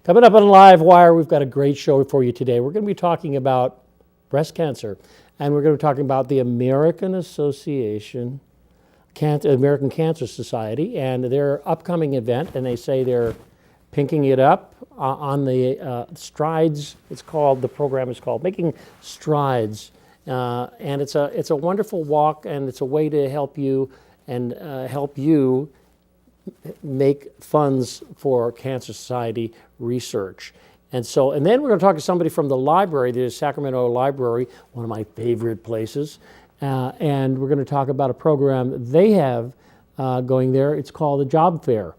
Coming up on LiveWire, we've got a great show for you today. We're going to be talking about breast cancer, and we're going to be talking about the American American Cancer Society and their upcoming event, and they say they're pinking it up on the Strides. The program is called Making Strides, and it's a wonderful walk, and it's a way to help you make funds for Cancer Society research. And then we're going to talk to somebody from the library, the Sacramento Library, one of my favorite places, and we're going to talk about a program they have going there. It's called the Job Fair,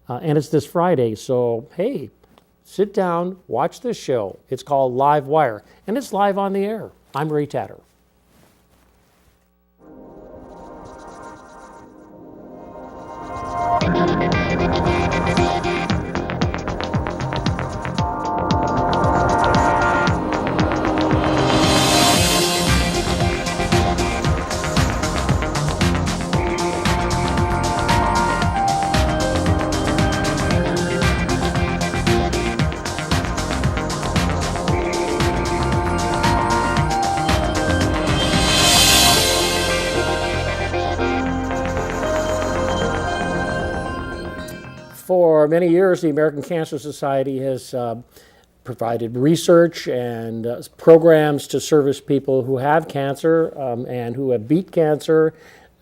and it's this Friday. So, hey, sit down, watch this show. It's called LiveWire, and it's live on the air. I'm Ray Tatter. For many years, the American Cancer Society has provided research and programs to service people who have cancer and who have beat cancer.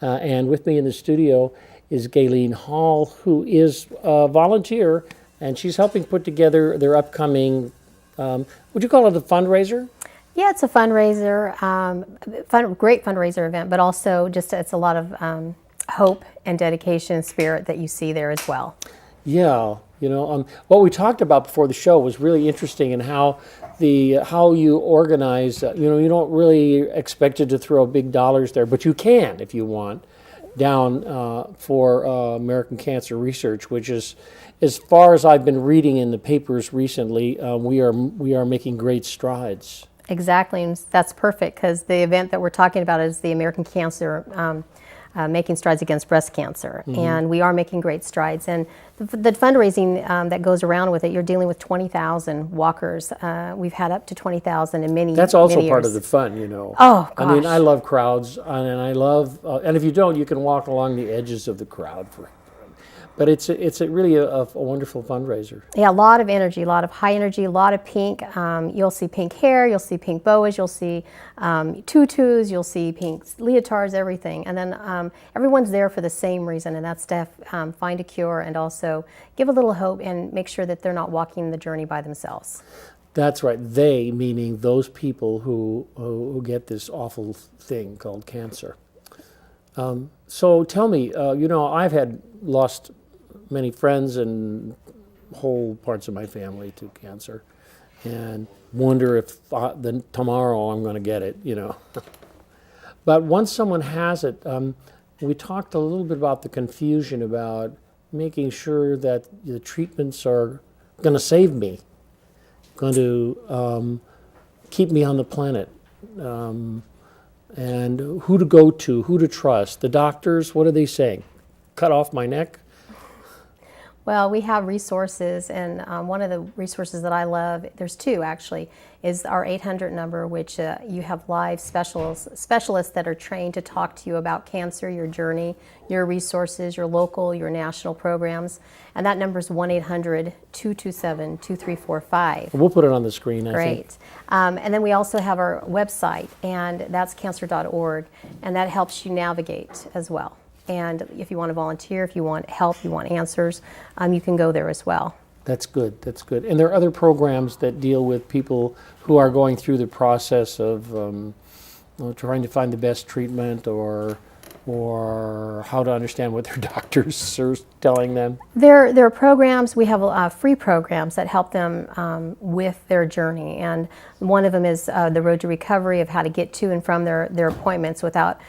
And with me in the studio is Gayleen Hall, who is a volunteer, and she's helping put together their upcoming, would you call it a fundraiser? Yeah, it's a fundraiser, great fundraiser event, but also just it's a lot of hope and dedication and spirit that you see there as well. Yeah, what we talked about before the show was really interesting, and how you organize. You don't really expect it to throw big dollars there, but you can if you want, down for American Cancer Research, which is, as far as I've been reading in the papers recently, we are making great strides. Exactly, and that's perfect, because the event that we're talking about is the American Cancer Making Strides Against Breast Cancer, and we are making great strides. And the fundraising that goes around with it, you're dealing with 20,000 walkers. We've had up to 20,000 in many. That's also many part years. of the fun, Oh gosh. I mean, I love crowds, and I love, and if you don't, you can walk along the edges of the crowd but it's really a wonderful fundraiser. Yeah, a lot of energy, a lot of high energy, a lot of pink. You'll see pink hair, you'll see pink boas, you'll see tutus, you'll see pink leotards, everything. And then everyone's there for the same reason, and that's to find a cure and also give a little hope and make sure that they're not walking the journey by themselves. That's right. They, meaning those people who get this awful thing called cancer. So tell me, I've lost many friends and whole parts of my family to cancer, and wonder if tomorrow I'm going to get it, But once someone has it, we talked a little bit about the confusion about making sure that the treatments are going to save me, going to keep me on the planet, and who to go to, who to trust. The doctors, what are they saying? Cut off my neck? Well, we have resources, and one of the resources that I love, there's two actually, is our 800 number, which you have live specialists that are trained to talk to you about cancer, your journey, your resources, your local, your national programs, and that number is 1-800-227-2345. We'll put it on the screen, I think. Great. And then we also have our website, and that's cancer.org, and that helps you navigate as well. And if you want to volunteer, if you want help, you want answers, you can go there as well. That's good. That's good. And there are other programs that deal with people who are going through the process of trying to find the best treatment, or how to understand what their doctors are telling them. There are programs. We have free programs that help them with their journey, and one of them is the Road to Recovery, of how to get to and from their appointments without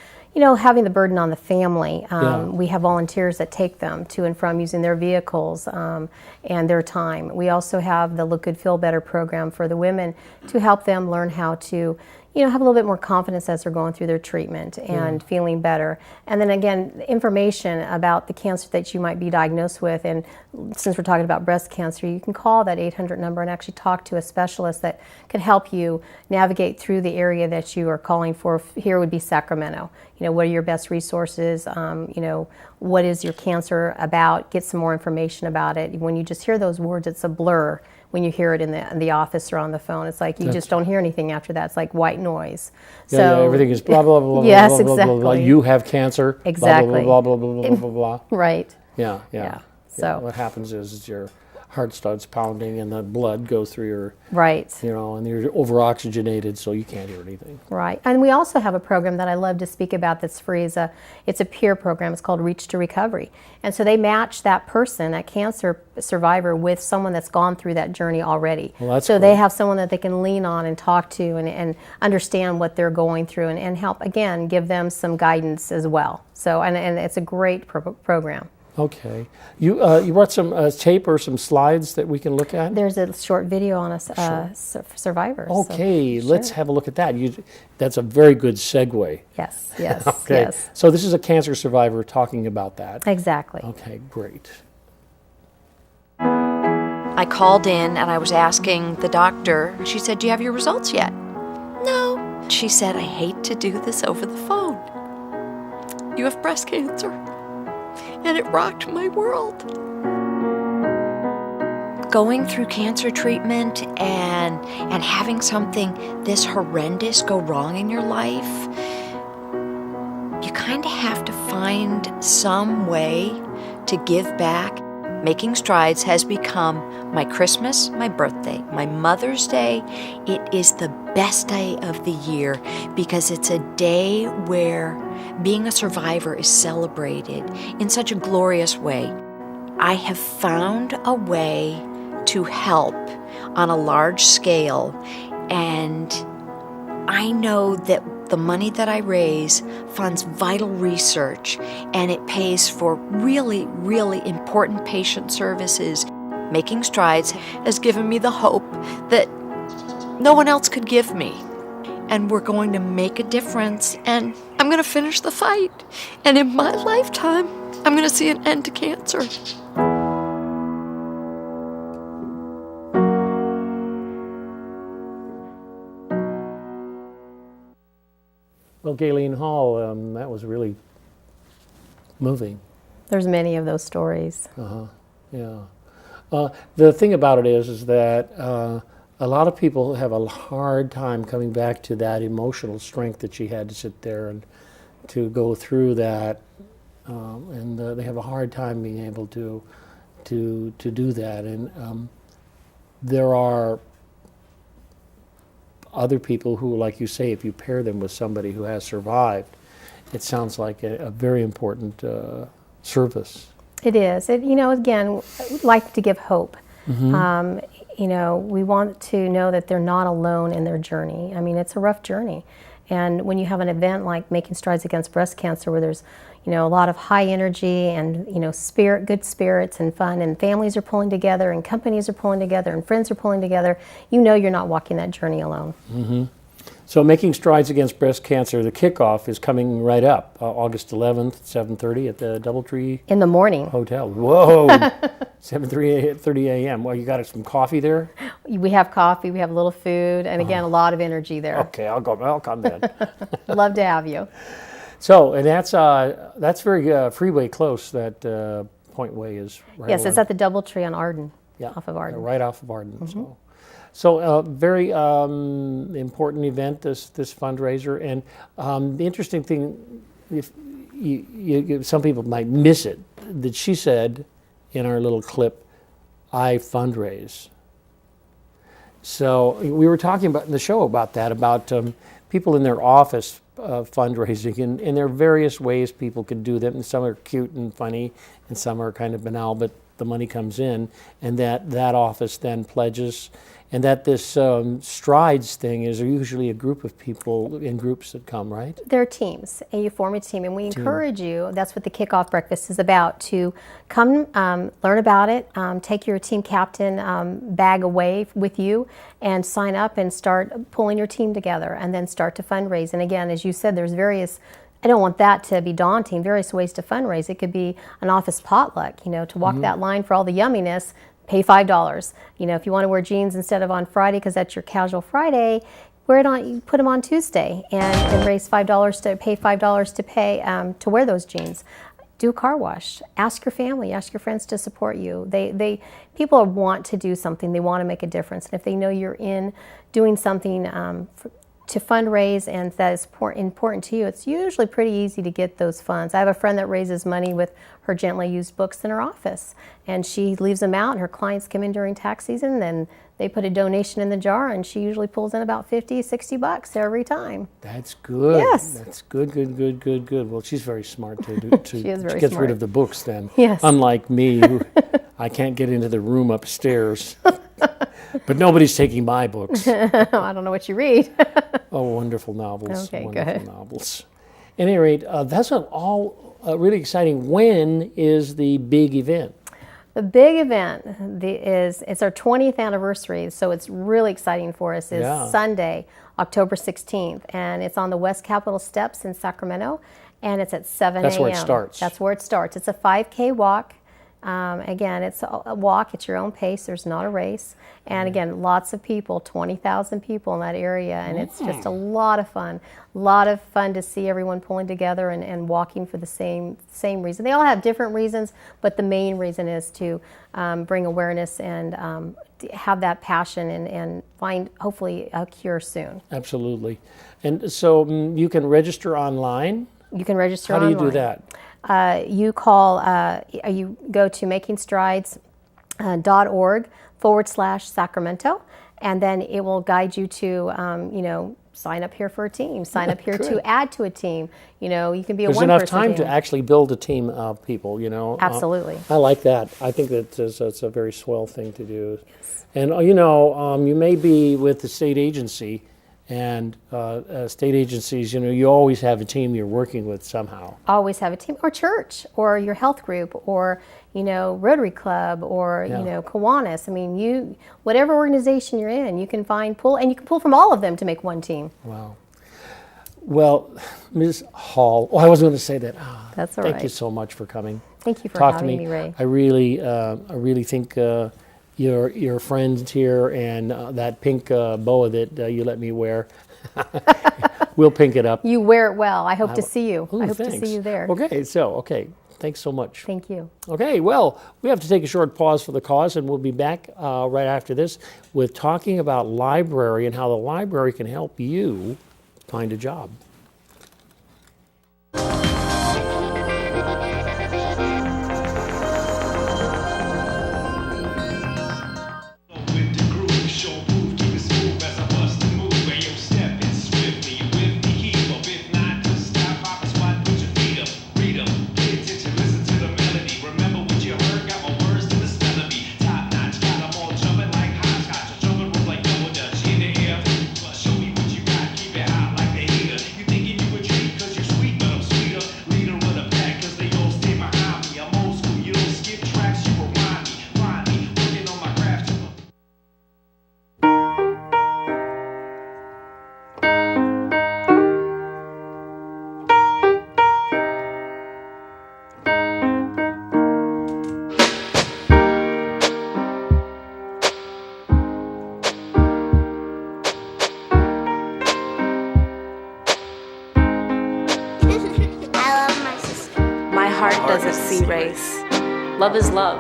having the burden on the family. We have volunteers that take them to and from using their vehicles and their time. We also have the Look Good, Feel Better program for the women to help them learn how to, have a little bit more confidence as they're going through their treatment and feeling better. And then again, information about the cancer that you might be diagnosed with. And since we're talking about breast cancer, you can call that 800 number and actually talk to a specialist that can help you navigate through the area that you are calling for. Here would be Sacramento. What are your best resources? What is your cancer about? Get some more information about it. When you just hear those words, it's a blur. When you hear it in the office or on the phone, it's like you just don't hear anything after that. It's like white noise. Yeah, everything is blah, blah, blah, blah, yes, blah, blah, exactly. blah, blah. You have cancer. Exactly. Blah, blah, blah, blah, blah, blah, blah, blah. Right. Yeah. So what happens is your heart starts pounding and the blood goes through your, right. And you're over-oxygenated, so you can't hear anything. Right. And we also have a program that I love to speak about that's free. It's a peer program. It's called Reach to Recovery. And so they match that person, that cancer survivor, with someone that's gone through that journey already. Well, that's so great. they have someone that they can lean on and talk to and understand what they're going through and help, again, give them some guidance as well. So, and it's a great program. Okay. You brought some tape or some slides that we can look at? There's a short video on a survivor. Okay, so, let's sure. have a look at that. That's a very good segue. Yes, yes, Okay. yes. So this is a cancer survivor talking about that. Exactly. Okay, great. I called in and I was asking the doctor. She said, "Do you have your results yet?" "No." She said, "I hate to do this over the phone. You have breast cancer." And it rocked my world. Going through cancer treatment and having something this horrendous go wrong in your life, you kind of have to find some way to give back. Making Strides has become my Christmas, my birthday, my Mother's Day. It is the best day of the year because it's a day where being a survivor is celebrated in such a glorious way. I have found a way to help on a large scale, and I know that the money that I raise funds vital research, and it pays for really, really important patient services. Making Strides has given me the hope that no one else could give me. And we're going to make a difference, and I'm going to finish the fight. And in my lifetime, I'm going to see an end to cancer. Well, Galen Hall, that was really moving. There's many of those stories. Yeah. The thing about it is that a lot of people have a hard time coming back to that emotional strength that she had to sit there and to go through that, and they have a hard time being able to do that. And there are other people who, like you say, if you pair them with somebody who has survived, it sounds like a very important service. It is. Again, we'd like to give hope. Mm-hmm. We want to know that they're not alone in their journey. I mean, it's a rough journey. And when you have an event like Making Strides Against Breast Cancer, where there's, a lot of high energy and, good spirits and fun, and families are pulling together, and companies are pulling together, and friends are pulling together, you're not walking that journey alone. Mm-hmm. So Making Strides Against Breast Cancer, the kickoff is coming right up, August 11th, 7:30 at the Doubletree In the morning. Hotel. Whoa, 7:30 a.m. Well, you got some coffee there? We have coffee, we have a little food, and again, a lot of energy there. Okay, I'll come then. Love to have you. So, and that's very freeway close, that Point Way is right Yes, along. it's at the Doubletree on Arden, Yeah, off of Arden. right off of Arden. So very important event, this fundraiser. And the interesting thing, if some people might miss it, that she said in our little clip, "I fundraise." So we were talking about in the show about that, about people in their office fundraising, and there are various ways people can do that, and some are cute and funny, and some are kind of banal, but the money comes in, and that office then pledges, and that this strides thing is usually a group of people in groups that come, right? There are teams, and you form a team, and we encourage you, that's what the kickoff breakfast is about, to come learn about it, take your team captain bag away with you, and sign up and start pulling your team together, and then start to fundraise. And again, as you said, there's various, I don't want that to be daunting, various ways to fundraise. It could be an office potluck, to walk that line for all the yumminess, pay $5. If you want to wear jeans instead of on Friday because that's your casual Friday, wear it on. You put them on Tuesday and raise $5 to pay $5 to pay to wear those jeans. Do a car wash. Ask your family. Ask your friends to support you. People want to do something. They want to make a difference. And if they know you're in doing something to fundraise and that is important to you, it's usually pretty easy to get those funds. I have a friend that raises money with her gently used books in her office, and she leaves them out, and her clients come in during tax season, and they put a donation in the jar, and she usually pulls in about $50, $60 every time. That's good. Yes. That's good. Well, she's very smart She is very she gets smart. rid of the books then. Yes. Unlike me, who I can't get into the room upstairs. But nobody's taking my books. I don't know what you read. Oh, wonderful novels. Okay, wonderful good. novels. At any rate, that's all really exciting. When is the big event? The big event it's our 20th anniversary, so it's really exciting for us, is Sunday, October 16th, and it's on the West Capitol Steps in Sacramento, and it's at 7 a.m. That's where it starts. That's where it starts. It's a 5K walk. Again, it's a walk at your own pace. There's not a race. And again, lots of people, 20,000 people in that area, and it's just a lot of fun. A lot of fun to see everyone pulling together and walking for the same reason. They all have different reasons, but the main reason is to bring awareness and have that passion and find, hopefully, a cure soon. Absolutely. And so you can register online? You can register How do online. you do that? You go to makingstrides.org/Sacramento, and then it will guide you to, sign up here for a team, sign up here to add to a team. You can be a There's one-person enough time team. to actually build a team of people, Absolutely. I like that. I think that's a very swell thing to do. And, you may be with the state agency, and state agencies, you always have a team you're working with somehow. Always have a team, or church, or your health group, or Rotary Club, or Kiwanis. I mean, whatever organization you're in, you can pull from all of them to make one team. Wow. Well, Ms. Hall, I was going to say that. That's all Thank right. you so much for coming. Thank you for Talk to having me. me, Ray. I really think your friends here and that pink boa that you let me wear, we'll pink it up. You wear it well. I hope to see you. Ooh, I hope thanks. to see you there. Okay. Thanks so much. Thank you. Okay, well, we have to take a short pause for the cause, and we'll be back right after this with talking about library and how the library can help you find a job. Doesn't see race. Love is love.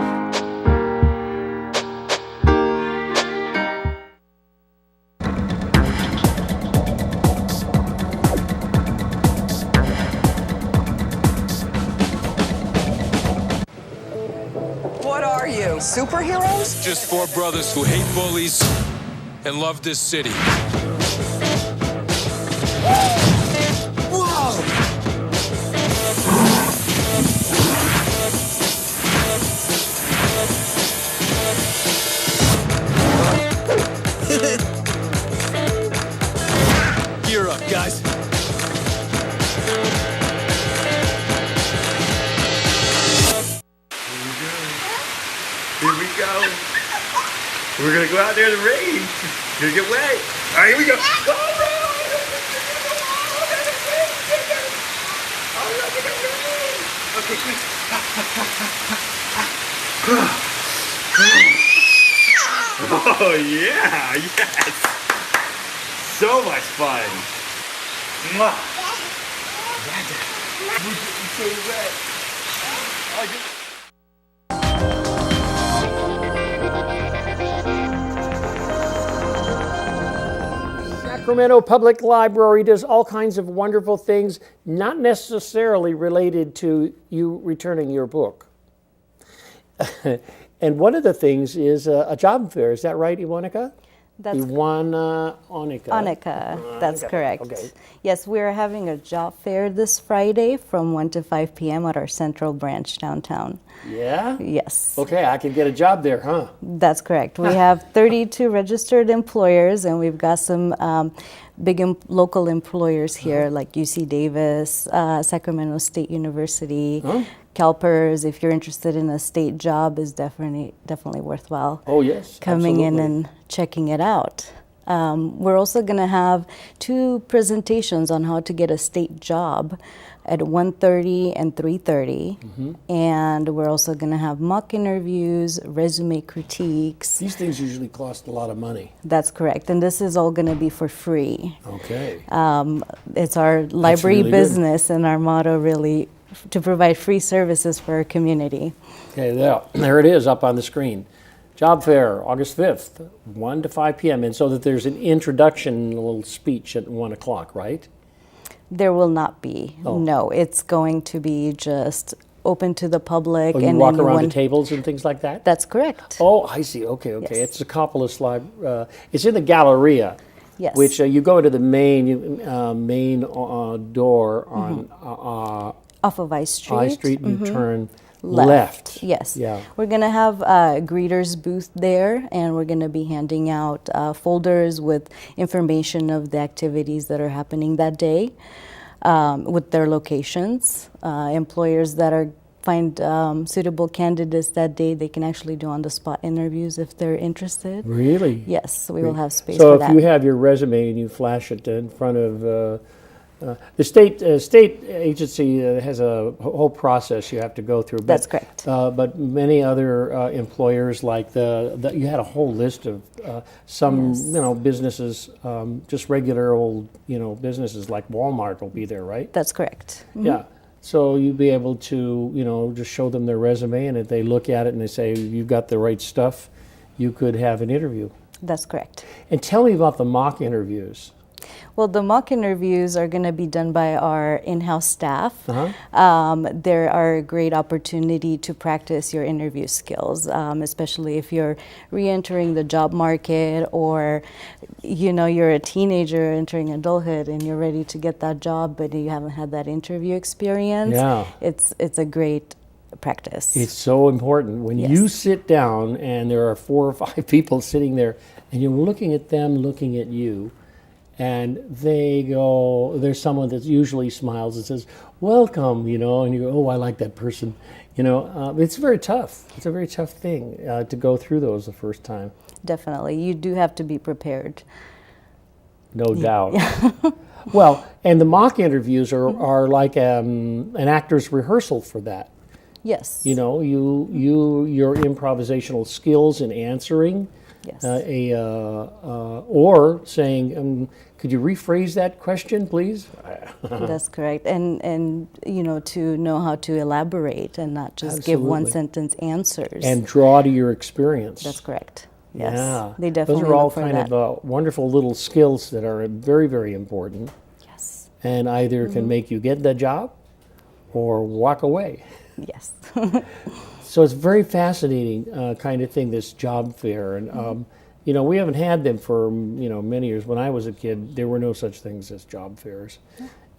What are you, superheroes? Just four brothers who hate bullies and love this city. go. We're gonna go out there in the rain. Gonna get wet. All right, here we go. Oh, no! Oh, look at the rain! Okay, quick. Oh yeah, yes. So much fun. Mwah. We're getting so wet. Oh, Sacramento Public Library does all kinds of wonderful things, not necessarily related to you returning your book. And one of the things is a job fair. Is that right, Ioana? That's Ioana Onica. Onica, that's correct. Okay. Yes, we're having a job fair this Friday from 1 to 5 p.m. at our central branch downtown. Yeah? Yes. Okay, I can get a job there, huh? That's correct. We have 32 registered employers, and we've got some big local employers here like UC Davis, Sacramento State University, CalPERS. If you're interested in a state job, is definitely worthwhile. Oh, yes. Coming in absolutely. and checking it out. We're also going to have 2 presentations on how to get a state job at 1:30 and 3:30. And we're also going to have mock interviews, resume critiques. These things usually cost a lot of money. That's correct. And this is all going to be for free. Okay. It's our library really good. business, and our motto really to provide free services for our community. Okay, there it is up on the screen. Job fair, August 5th, 1 to 5 p.m. And so that there's an introduction, a little speech at 1 o'clock, right? There will not be. Oh. No, it's going to be just open to the public. Oh, you and walk around the anyone- tables and things like that? That's correct. Oh, I see. Okay. Yes. It's Tsakopoulos Library. It's in the Galleria. Yes. Which you go into the main door on Off of I Street. I Street and you turn left. Yes. Yeah. We're going to have a greeters booth there, and we're going to be handing out folders with information of the activities that are happening that day with their locations. Employers that find suitable candidates that day, they can actually do on-the-spot interviews if they're interested. Really? Yes, we will have space So for if that. you have your resume and you flash it in front of the state agency has a whole process you have to go through. But, That's correct. But many other employers, like you had a whole list of some Yes. businesses, just regular old businesses like Walmart will be there, right? That's correct. Yeah. So you'd be able to just show them their resume, and if they look at it and they say you've got the right stuff, you could have an interview. That's correct. And tell me about the mock interviews. Well, the mock interviews are going to be done by our in-house staff. There are a great opportunity to practice your interview skills, especially if you're re-entering the job market, or you're a teenager entering adulthood and you're ready to get that job, but you haven't had that interview experience. Yeah. It's a great practice. It's so important when Yes. you sit down and there are 4 or 5 people sitting there and you're looking at them looking at you, and they go, there's someone that usually smiles and says, welcome, and you go, oh, I like that person. It's very tough. It's a very tough thing to go through those the first time. Definitely. You do have to be prepared. No doubt. Well, and the mock interviews are like an actor's rehearsal for that. Yes. Your improvisational skills in answering, Yes. or saying, could you rephrase that question, please? That's correct. And to know how to elaborate and not just give one Absolutely. sentence answers. And draw to your experience. That's correct. Yes. Yeah. They definitely Those are all look for kind that. of wonderful little skills that are very, very important, Yes. and either can make you get the job or walk away. Yes. So it's a very fascinating kind of thing, this job fair. And, we haven't had them for, many years. When I was a kid, there were no such things as job fairs.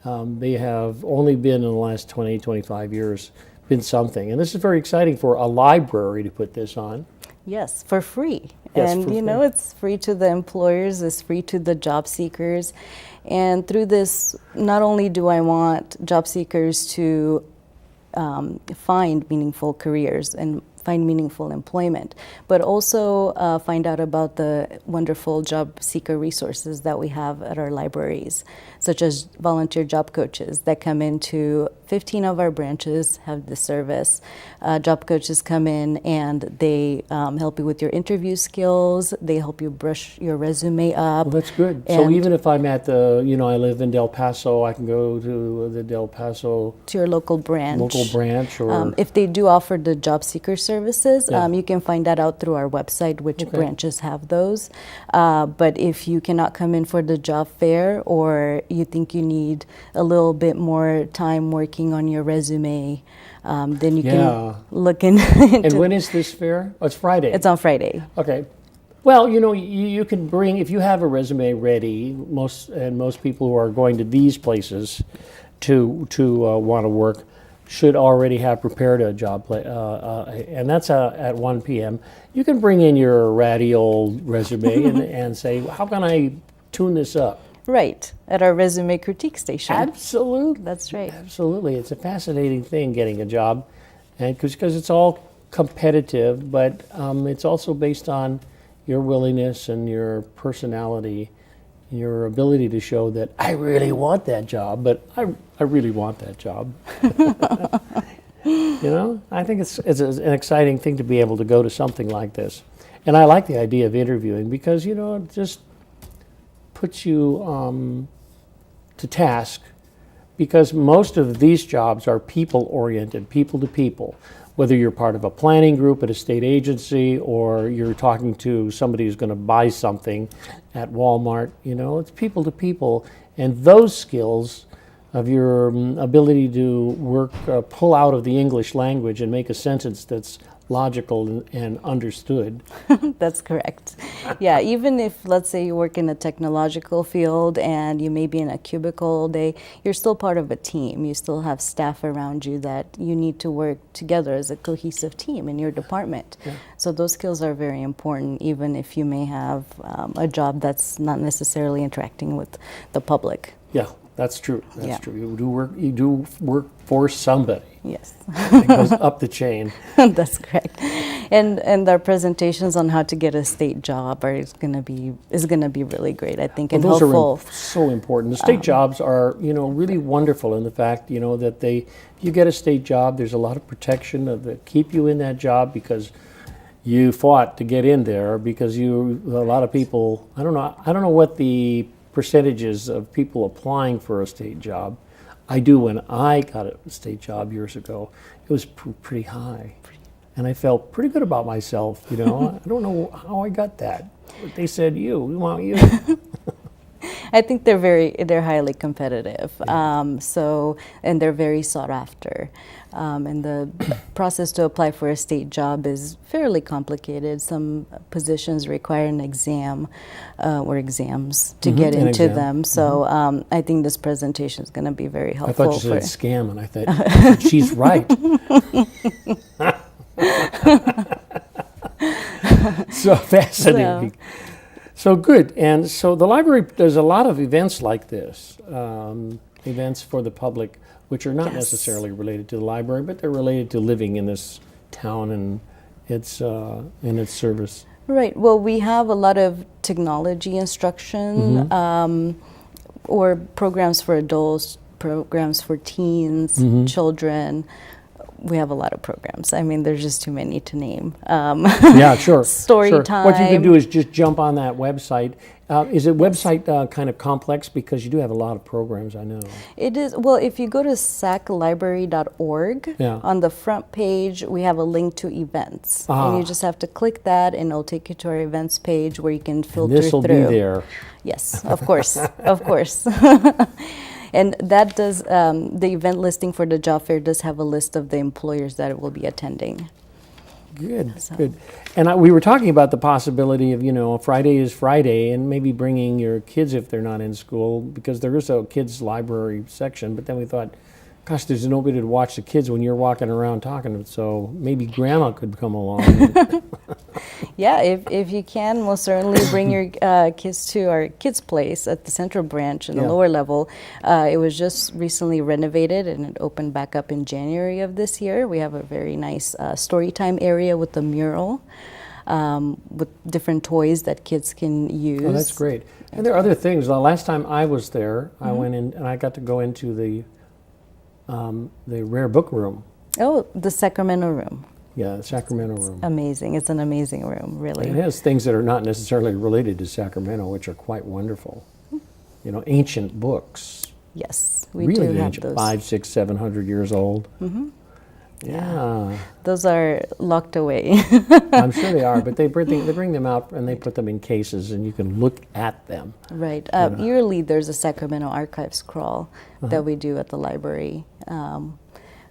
They have only been in the last 20, 25 years, been something. And this is very exciting for a library to put this on. Yes, for free. Yes, And for free. it's free to the employers, it's free to the job seekers. And through this, not only do I want job seekers to find meaningful careers and find meaningful employment, but also find out about the wonderful job seeker resources that we have at our libraries, such as volunteer job coaches that come into 15 of our branches have this service. Job coaches come in and they help you with your interview skills. They help you brush your resume up. Well, that's good. So And even if I'm at the, I live in Del Paso, I can go to the Del Paso to your local branch. or If they do offer the job seeker services, Yeah. you can find that out through our website, which branches have those. But if you cannot come in for the job fair, or you think you need a little bit more time working on your resume, then you can look in. And when is this fair? Oh, it's Friday. It's on Friday. Okay. Well, you can bring, if you have a resume ready, most people who are going to these places to want to work should already have prepared a job, and that's at 1 p.m. You can bring in your ratty old resume and say, how can I tune this up? Right, at our resume critique station. Absolutely. That's right. Absolutely. It's a fascinating thing, getting a job, and because it's all competitive, but it's also based on your willingness and your personality, your ability to show that I really want that job, but I really want that job. I think it's an exciting thing to be able to go to something like this. And I like the idea of interviewing because, it just puts you to task, because most of these jobs are people-oriented, people to people. Whether you're part of a planning group at a state agency or you're talking to somebody who's going to buy something at Walmart, it's people to people. And those skills of your ability to work, pull out of the English language and make a sentence that's logical and understood. That's correct. Yeah, even if, let's say, you work in a technological field and you may be in a cubicle all day, you're still part of a team. You still have staff around you that you need to work together as a cohesive team in your department. Yeah. So those skills are very important, even if you may have a job that's not necessarily interacting with the public. Yeah, that's true. That's true. You do work for somebody. Yes. It goes up the chain. That's correct. And our presentations on how to get a state job is going to be really great, I think, and those helpful. Are so important. The state jobs are, really wonderful in the fact, that if you get a state job, there's a lot of protection that keep you in that job because you fought to get in there, because a lot of people, I don't know what the percentages of people applying for a state job. I do. When I got a state job years ago, it was pretty high, and I felt pretty good about myself. I don't know how I got that, but they said we want you. I think they're highly competitive. And they're very sought after. And the process to apply for a state job is fairly complicated. Some positions require an exam or exams to get into them. So I think this presentation is going to be very helpful. I thought you said scam, and I thought, she's right. So fascinating. So good. And so the library does a lot of events like this, events for the public, which are not necessarily related to the library, but they're related to living in this town and its service. Right. Well, we have a lot of technology instruction or programs for adults, programs for teens, children. We have a lot of programs. I mean, there's just too many to name. Yeah, sure. Story time. What you can do is just jump on that website. Is it website kind of complex? Because you do have a lot of programs, I know. It is. Well, if you go to saclibrary.org, on the front page, we have a link to events. And you just have to click that, and it'll take you to our events page where you can filter through. This will be there. Yes, of course. Of course. And that does, the event listing for the job fair does have a list of the employers that it will be attending. Good, good. And we were talking about the possibility of, Friday is Friday, and maybe bringing your kids if they're not in school, because there is a kids' library section. But then we thought, gosh, there's nobody to watch the kids when you're walking around talking to them, so maybe grandma could come along. Yeah, if you can, most certainly bring your kids to our kids' place at the Central Branch in the Yeah. lower level. It was just recently renovated and it opened back up in January of this year. We have a very nice story time area with a mural with different toys that kids can use. Oh, that's great. And there are other things. The last time I was there, I went in and I got to go into the rare book room. Oh, the Sacramento room. Yeah, the Sacramento room. Amazing. It's an amazing room, really. It has things that are not necessarily related to Sacramento, which are quite wonderful. You know, ancient books. Yes, we Really do have ancient, those. 500, 600, 700 years old. Yeah. Those are locked away. I'm sure they are, but they bring them out and they put them in cases and you can look at them. Right. Yearly, there's a Sacramento Archives crawl that we do at the library.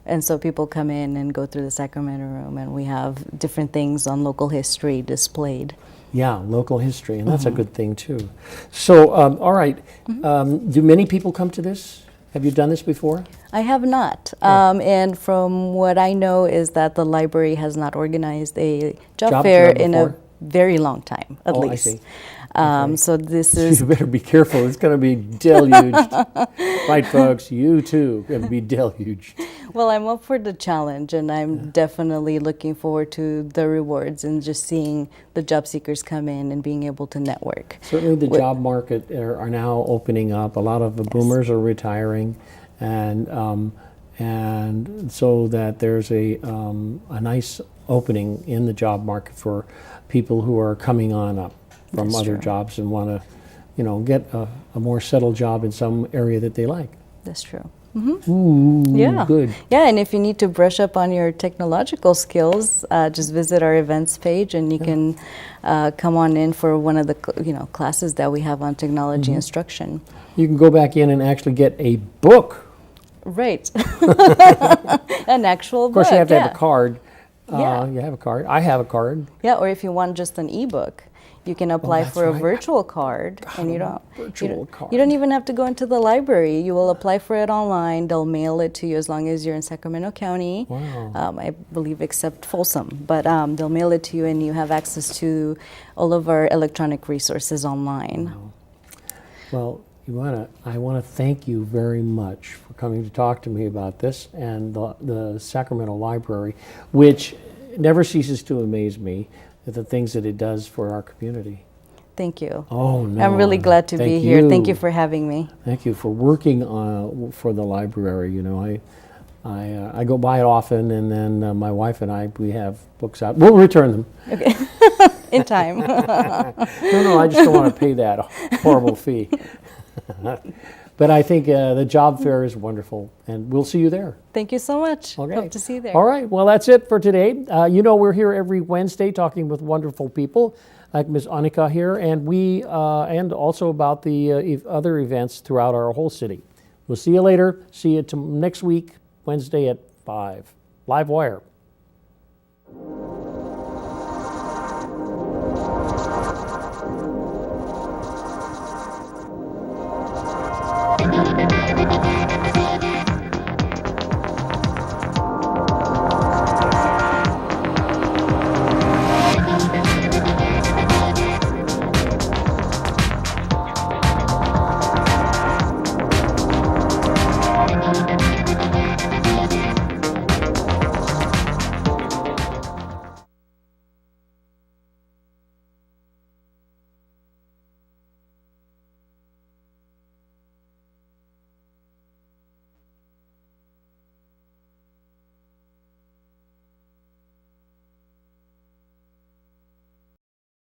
And so people come in and go through the Sacramento room, and we have different things on local history displayed. Yeah, local history, and that's a good thing too. So, all right, do many people come to this? Have you done this before? I have not. And from what I know is that the library has not organized a job fair in a before? very long time, at Oh, I least. see. So this is You better be careful. It's going to be deluged. Right, folks? You too going to be deluged. well, I'm up for the challenge, and I'm definitely looking forward to the rewards and just seeing the job seekers come in and being able to network. Certainly the job market are now opening up. A lot of the boomers are retiring, and so that there's a nice opening in the job market for people who are coming on up from That's other true. jobs and want to, get a more settled job in some area that they like. That's true. Ooh, Yeah. good. Yeah, and if you need to brush up on your technological skills, just visit our events page, and you can come on in for one of the classes that we have on technology instruction. You can go back in and actually get a book. Right. An actual book. Of course, you have to yeah. have a card. Yeah. You have a card. I have a card. Yeah, or if you want just an ebook, you can apply that's for a right. virtual card, and you virtual card. don't even have to go into the library. You will apply for it online. They'll mail it to you as long as you're in Sacramento County. Wow. I believe except Folsom, but they'll mail it to you, and you have access to all of our electronic resources online. Well, Ioana, I want to thank you very much for coming to talk to me about this and the Sacramento Library, which never ceases to amaze me at the things that it does for our community. Thank you. Oh, no. I'm really glad to be Thank here. you. Thank you for having me. Thank you for working for the library. I go by it often, and then my wife and we have books out. We'll return them. Okay. In time. No, I just don't want to pay that horrible fee. But I think the job fair is wonderful, and we'll see you there. Thank you so much. Okay. Hope to see you there. All right. Well, that's it for today. We're here every Wednesday talking with wonderful people like Ms. Onica here, and and also about the other events throughout our whole city. We'll see you later. See you next week, Wednesday at 5. LiveWire.